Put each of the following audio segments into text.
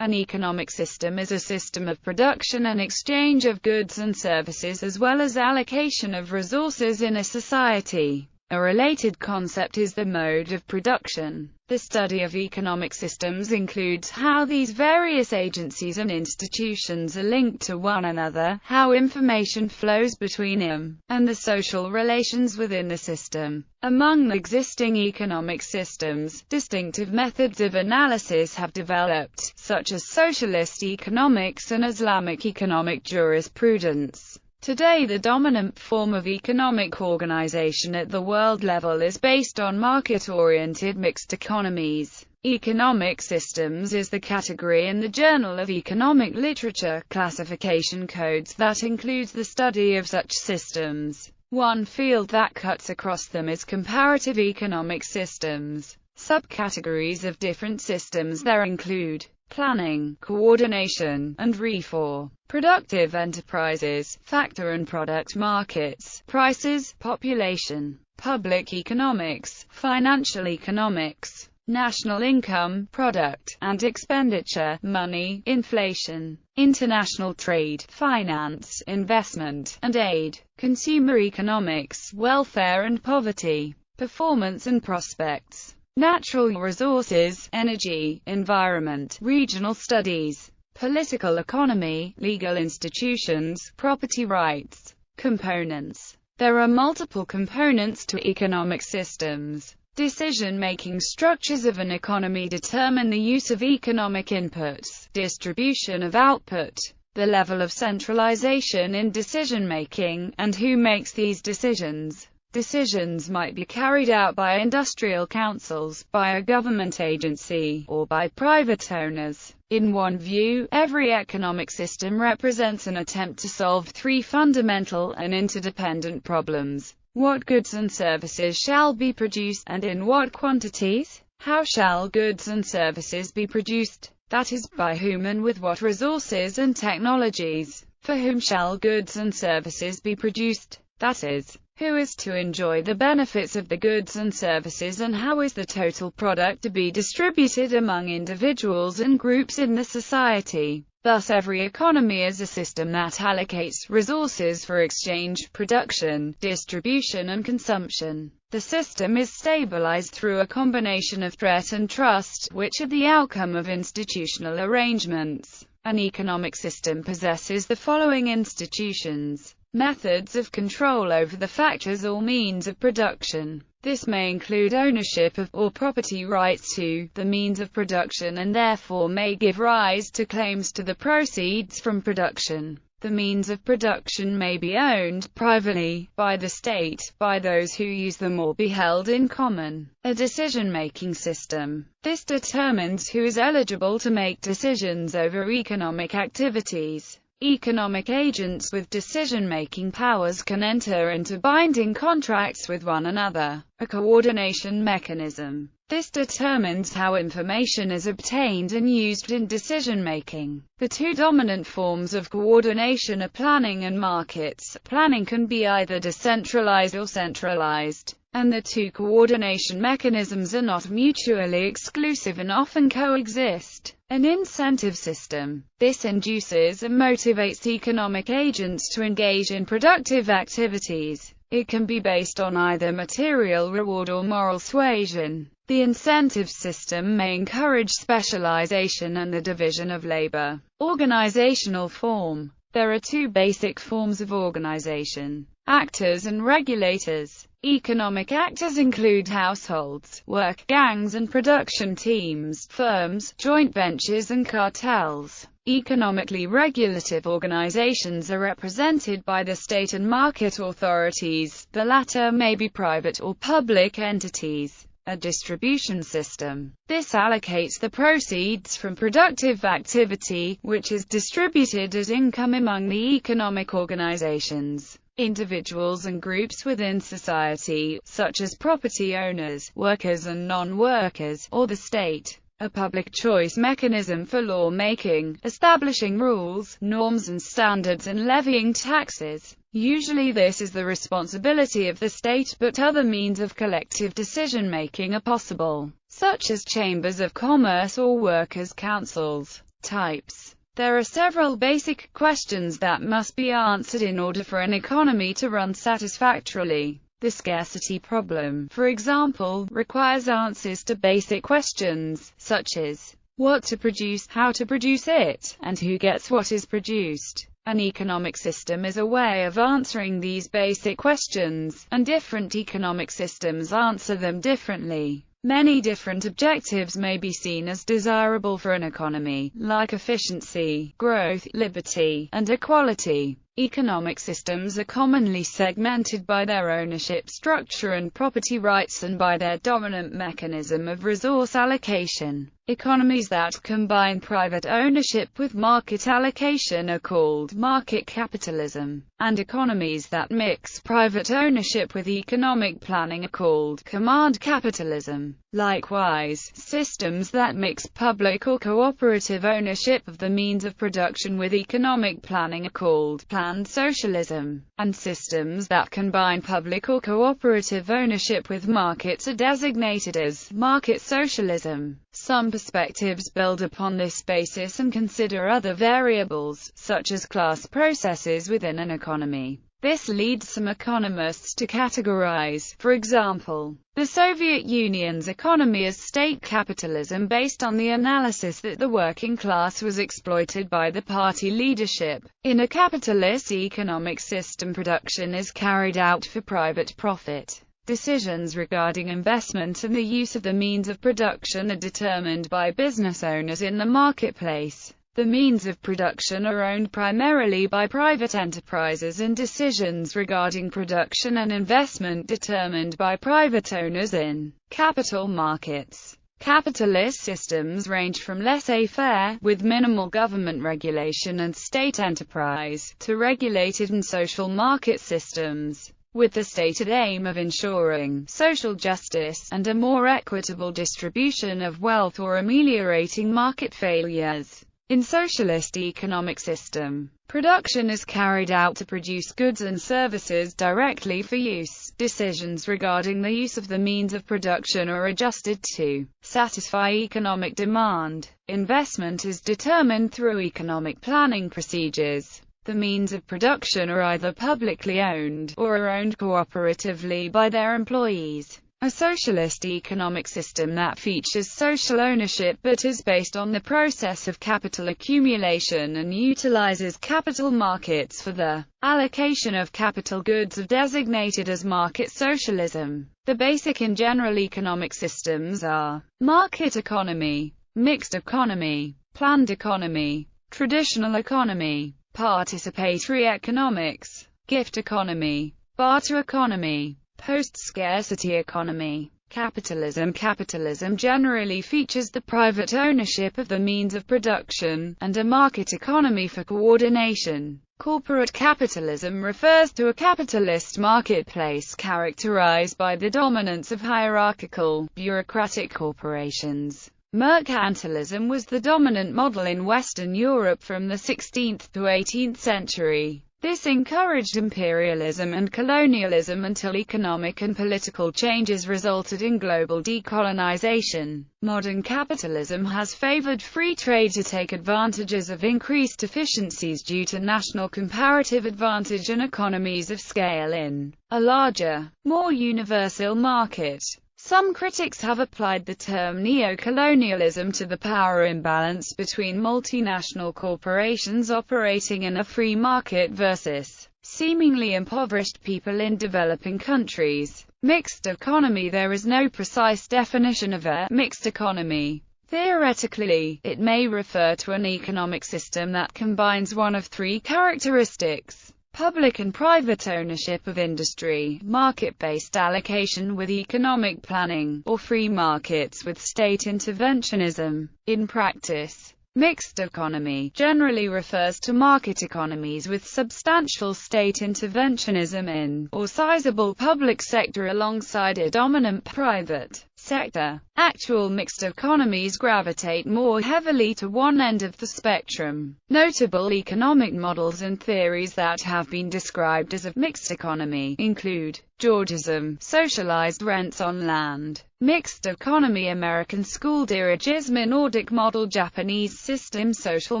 An economic system is a system of production and exchange of goods and services as well as allocation of resources in a society. A related concept is the mode of production. The study of economic systems includes how these various agencies and institutions are linked to one another, how information flows between them, and the social relations within the system. Among existing economic systems, distinctive methods of analysis have developed, such as socialist economics and Islamic economic jurisprudence. Today the dominant form of economic organization at the world level is based on market-oriented mixed economies. Economic systems is the category in the Journal of Economic Literature classification codes that includes the study of such systems. One field that cuts across them is comparative economic systems. Subcategories of different systems there include planning, coordination, and reform, productive enterprises, factor and product markets, prices, population, public economics, financial economics, national income, product and expenditure, money, inflation, international trade, finance, investment and aid, consumer economics, welfare and poverty, performance and prospects, natural resources, energy, environment, regional studies, political economy, legal institutions, property rights. Components. There are multiple components to economic systems. Decision-making structures of an economy determine the use of economic inputs, distribution of output, the level of centralization in decision-making, and who makes these decisions. Decisions might be carried out by industrial councils, by a government agency, or by private owners. In one view, every economic system represents an attempt to solve three fundamental and interdependent problems. What goods and services shall be produced, and in what quantities? How shall goods and services be produced? That is, by whom and with what resources and technologies? For whom shall goods and services be produced? That is, who is to enjoy the benefits of the goods and services, and how is the total product to be distributed among individuals and groups in the society? Thus every economy is a system that allocates resources for exchange, production, distribution and consumption. The system is stabilized through a combination of threat and trust, which are the outcome of institutional arrangements. An economic system possesses the following institutions. Methods of control over the factors or means of production. This may include ownership of, or property rights to, the means of production and therefore may give rise to claims to the proceeds from production. The means of production may be owned, privately, by the state, by those who use them or be held in common. A decision-making system. This determines who is eligible to make decisions over economic activities. Economic agents with decision-making powers can enter into binding contracts with one another. A coordination mechanism. This determines how information is obtained and used in decision-making. The two dominant forms of coordination are planning and markets. Planning can be either decentralized or centralized, and the two coordination mechanisms are not mutually exclusive and often coexist. An incentive system. This induces and motivates economic agents to engage in productive activities. It can be based on either material reward or moral suasion. The incentive system may encourage specialization and the division of labor. Organizational form. There are two basic forms of organization: actors and regulators. Economic actors include households, work gangs and production teams, firms, joint ventures and cartels. Economically regulative organizations are represented by the state and market authorities. The latter may be private or public entities. A distribution system. This allocates the proceeds from productive activity, which is distributed as income among the economic organizations. Individuals and groups within society, such as property owners, workers and non-workers, or the state. A public choice mechanism for law-making, establishing rules, norms and standards and levying taxes. Usually this is the responsibility of the state, but other means of collective decision-making are possible, such as chambers of commerce or workers' councils. Types. There are several basic questions that must be answered in order for an economy to run satisfactorily. The scarcity problem, for example, requires answers to basic questions, such as what to produce, how to produce it, and who gets what is produced. An economic system is a way of answering these basic questions, and different economic systems answer them differently. Many different objectives may be seen as desirable for an economy, like efficiency, growth, liberty, and equality. Economic systems are commonly segmented by their ownership structure and property rights and by their dominant mechanism of resource allocation. Economies that combine private ownership with market allocation are called market capitalism, and economies that mix private ownership with economic planning are called command capitalism. Likewise, systems that mix public or cooperative ownership of the means of production with economic planning are called planned socialism, and systems that combine public or cooperative ownership with markets are designated as market socialism. Some perspectives build upon this basis and consider other variables, such as class processes within an economy. This leads some economists to categorize, for example, the Soviet Union's economy as state capitalism based on the analysis that the working class was exploited by the party leadership. In a capitalist economic system, production is carried out for private profit. Decisions regarding investment and the use of the means of production are determined by business owners in the marketplace. The means of production are owned primarily by private enterprises and decisions regarding production and investment determined by private owners in capital markets. Capitalist systems range from laissez-faire, with minimal government regulation and state enterprise, to regulated and social market systems, with the stated aim of ensuring social justice and a more equitable distribution of wealth or ameliorating market failures. In socialist economic system, production is carried out to produce goods and services directly for use. Decisions regarding the use of the means of production are adjusted to satisfy economic demand. Investment is determined through economic planning procedures. The means of production are either publicly owned, or are owned cooperatively by their employees. A socialist economic system that features social ownership but is based on the process of capital accumulation and utilizes capital markets for the allocation of capital goods are designated as market socialism. The basic and general economic systems are market economy, mixed economy, planned economy, traditional economy, participatory economics, gift economy, barter economy, post-scarcity economy. Capitalism generally features the private ownership of the means of production, and a market economy for coordination. Corporate capitalism refers to a capitalist marketplace characterized by the dominance of hierarchical, bureaucratic corporations. Mercantilism was the dominant model in Western Europe from the 16th to 18th century. This encouraged imperialism and colonialism until economic and political changes resulted in global decolonization. Modern capitalism has favored free trade to take advantages of increased efficiencies due to national comparative advantage and economies of scale in a larger, more universal market. Some critics have applied the term neo-colonialism to the power imbalance between multinational corporations operating in a free market versus seemingly impoverished people in developing countries. Mixed economy. There is no precise definition of a mixed economy. Theoretically, it may refer to an economic system that combines one of three characteristics: public and private ownership of industry, market-based allocation with economic planning, or free markets with state interventionism. In practice, mixed economy generally refers to market economies with substantial state interventionism in, or sizable public sector alongside a dominant private sector. Actual mixed economies gravitate more heavily to one end of the spectrum. Notable economic models and theories that have been described as a mixed economy include Georgism, socialized rents on land, mixed economy, American school dirigism, Nordic model, Japanese system, social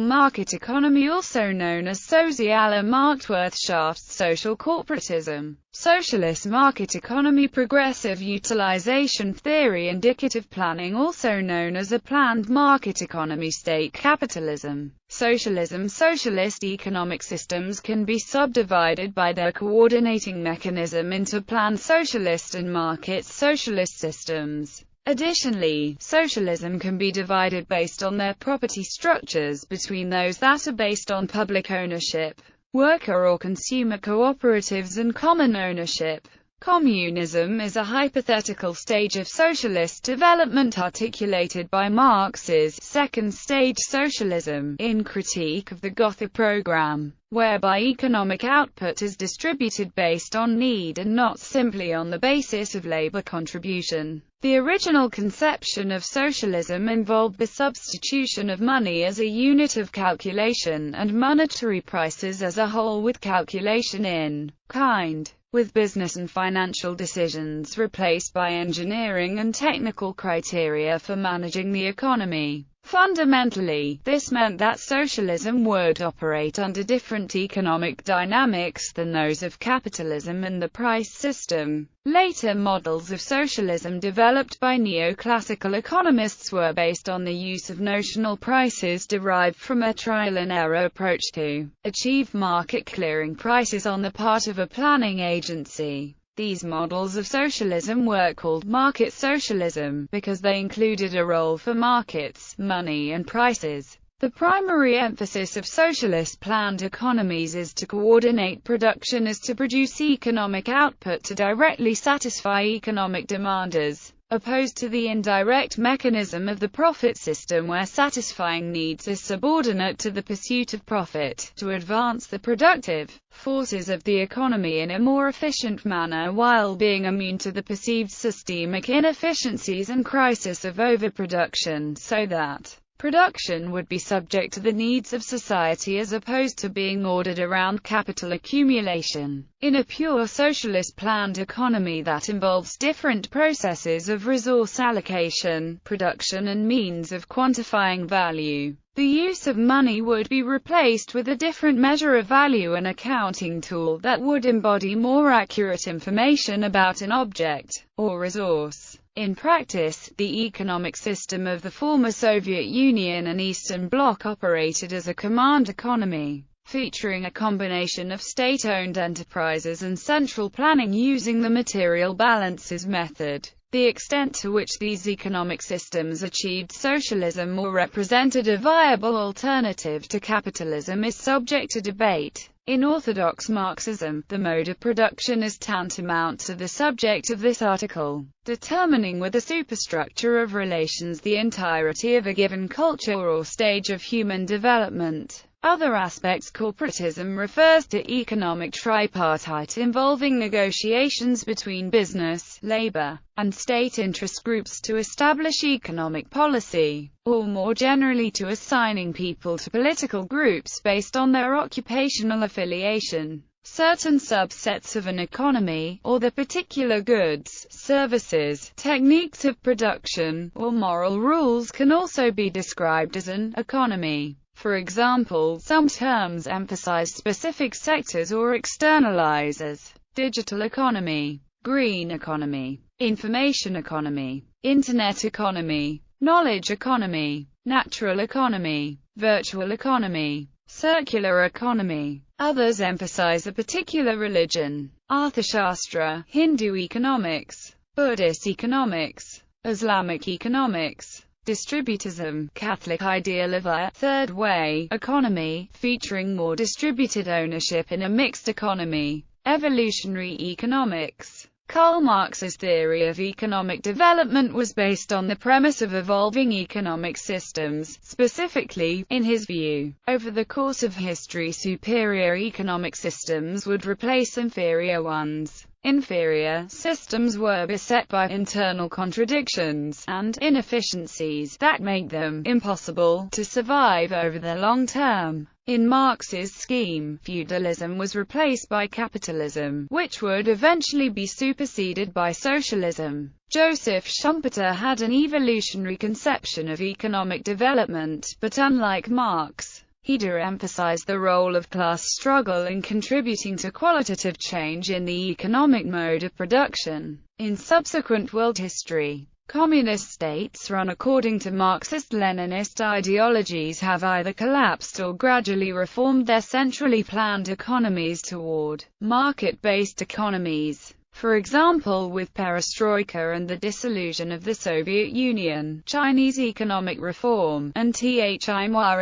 market economy, also known as Sociala Marktwirtschaft, social corporatism, socialist market economy, progressive utilization theory, indicative planning, also known as a planned market economy, state capitalism, socialism. Socialist economic systems can be subdivided by their coordinating mechanism into planned socialist and market socialist systems. Additionally, socialism can be divided based on their property structures between those that are based on public ownership, worker or consumer cooperatives, and common ownership. Communism is a hypothetical stage of socialist development articulated by Marx's second-stage socialism, in Critique of the Gotha program, whereby economic output is distributed based on need and not simply on the basis of labor contribution. The original conception of socialism involved the substitution of money as a unit of calculation and monetary prices as a whole with calculation in kind, with business and financial decisions replaced by engineering and technical criteria for managing the economy. Fundamentally, this meant that socialism would operate under different economic dynamics than those of capitalism and the price system. Later models of socialism developed by neoclassical economists were based on the use of notional prices derived from a trial-and-error approach to achieve market clearing prices on the part of a planning agency. These models of socialism were called market socialism, because they included a role for markets, money and prices. The primary emphasis of socialist planned economies is to coordinate production as to produce economic output to directly satisfy economic demand, as opposed to the indirect mechanism of the profit system where satisfying needs is subordinate to the pursuit of profit, to advance the productive forces of the economy in a more efficient manner while being immune to the perceived systemic inefficiencies and crisis of overproduction, so that production would be subject to the needs of society as opposed to being ordered around capital accumulation. In a pure socialist planned economy that involves different processes of resource allocation, production and means of quantifying value, the use of money would be replaced with a different measure of value, an accounting tool that would embody more accurate information about an object or resource. In practice, the economic system of the former Soviet Union and Eastern Bloc operated as a command economy, featuring a combination of state-owned enterprises and central planning using the material balances method. The extent to which these economic systems achieved socialism or represented a viable alternative to capitalism is subject to debate. In orthodox Marxism, the mode of production is tantamount to the subject of this article, determining with a superstructure of relations the entirety of a given culture or stage of human development. Other aspects. Corporatism refers to economic tripartite involving negotiations between business, labor, and state interest groups to establish economic policy, or more generally to assigning people to political groups based on their occupational affiliation. Certain subsets of an economy, or the particular goods, services, techniques of production, or moral rules can also be described as an economy. For example, some terms emphasize specific sectors or externalize, as digital economy, green economy, information economy, internet economy, knowledge economy, natural economy, virtual economy, circular economy. Others emphasize a particular religion, Arthashastra, Hindu economics, Buddhist economics, Islamic economics, distributism, Catholic ideal of a third way economy, featuring more distributed ownership in a mixed economy. Evolutionary economics. Karl Marx's theory of economic development was based on the premise of evolving economic systems. Specifically, in his view, over the course of history, superior economic systems would replace inferior ones. Inferior systems were beset by internal contradictions and inefficiencies that make them impossible to survive over the long term. In Marx's scheme, feudalism was replaced by capitalism, which would eventually be superseded by socialism. Joseph Schumpeter had an evolutionary conception of economic development, but unlike Marx, he de-emphasized the role of class struggle in contributing to qualitative change in the economic mode of production. In subsequent world history, communist states run according to Marxist-Leninist ideologies have either collapsed or gradually reformed their centrally planned economies toward market-based economies. For example, with perestroika and the dissolution of the Soviet Union, Chinese economic reform, and Thai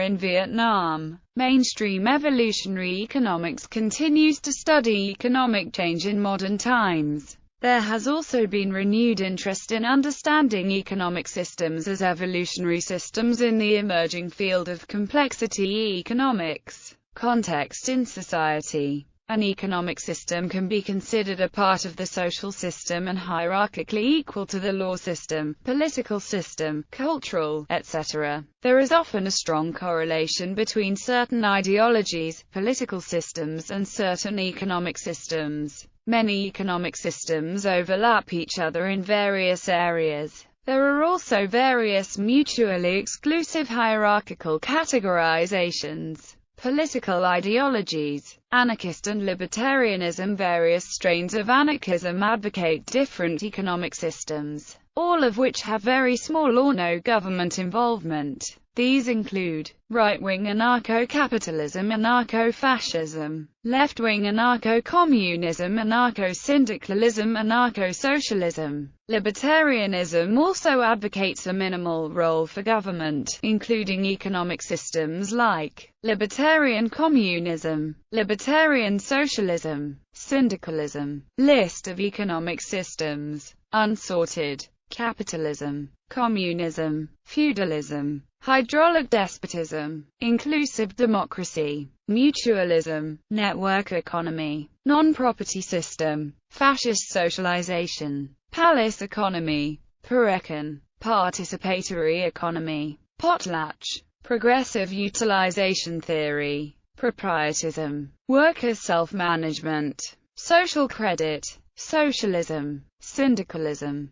in Vietnam. Mainstream evolutionary economics continues to study economic change in modern times. There has also been renewed interest in understanding economic systems as evolutionary systems in the emerging field of complexity economics. Context in society. An economic system can be considered a part of the social system and hierarchically equal to the law system, political system, cultural, etc. There is often a strong correlation between certain ideologies, political systems, and certain economic systems. Many economic systems overlap each other in various areas. There are also various mutually exclusive hierarchical categorizations. Political ideologies. Anarchist and libertarianism. Various strains of anarchism advocate different economic systems, all of which have very small or no government involvement. These include right-wing anarcho-capitalism, anarcho-fascism, left-wing anarcho-communism, anarcho-syndicalism, anarcho-socialism. Libertarianism also advocates a minimal role for government, including economic systems like libertarian communism, libertarian socialism, syndicalism. List of economic systems. Unsorted. Capitalism, communism, feudalism, hydraulic despotism, inclusive democracy, mutualism, network economy, non-property system, fascist socialization, palace economy, Parekan, participatory economy, potlatch, progressive utilization theory, proprietism, workers' self-management, social credit, socialism, syndicalism,